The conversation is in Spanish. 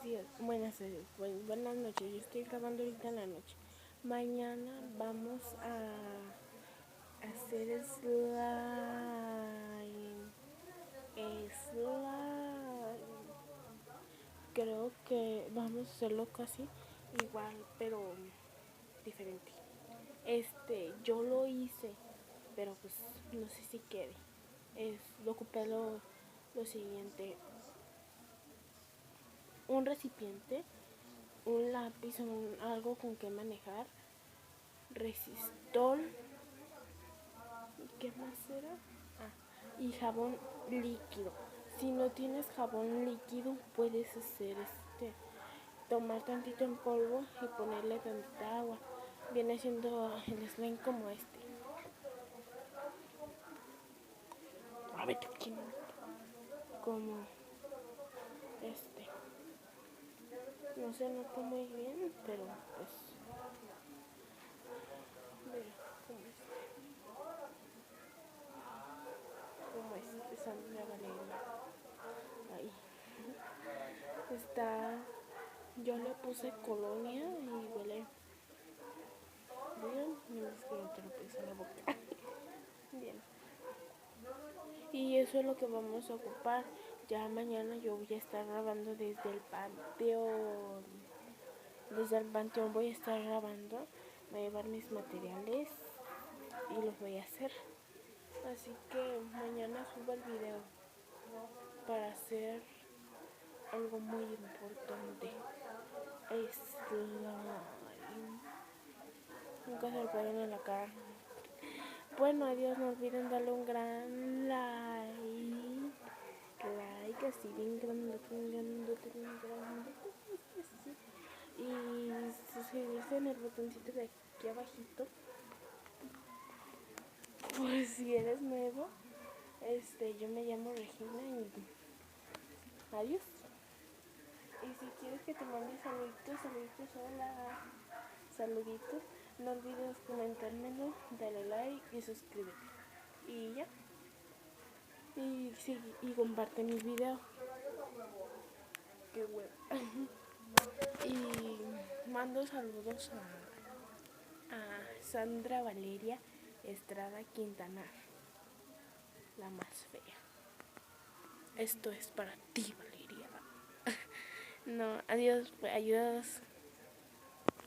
buenos días, buenas tardes, buenas noches. Yo estoy grabando ahorita en la noche. Mañana vamos a hacer slime. Creo que vamos a hacerlo casi igual, pero diferente. Yo lo hice, pero pues no sé si quede. Lo ocupé lo siguiente: un recipiente, un lápiz, algo con que manejar, resistol, ¿qué más era? Y jabón líquido. Si no tienes jabón líquido, puedes hacer tomar tantito en polvo y ponerle tantita agua. Viene siendo el slime como este. A ver, como este. No se nota muy bien, pero pues mira, como este Sandra Valeria. Ahí está. Yo le puse colonia y huele bien. Me dice que no te lo puse en la boca. Bien. Y eso es lo que vamos a ocupar. Ya mañana yo voy a estar grabando desde el panteón. Desde el panteón voy a estar grabando. Voy a llevar mis materiales y los voy a hacer. Así que mañana subo el video para hacer algo muy importante. Slime. Nunca se lo ponen en la cara. Bueno, adiós, no olviden darle un gran like, así bien grandote, y suscribirse en el botoncito de aquí abajito, por si eres nuevo. Yo me llamo Regina y adiós. Y si quieres que te mande saluditos, hola, saluditos, no olvides comentármelo, dale like y suscríbete. Y ya. Y comparte mis videos. Qué bueno. Y mando saludos a Sandra Valeria Estrada Quintanar, la más fea. Esto es para ti, Valeria. No, adiós, adiós.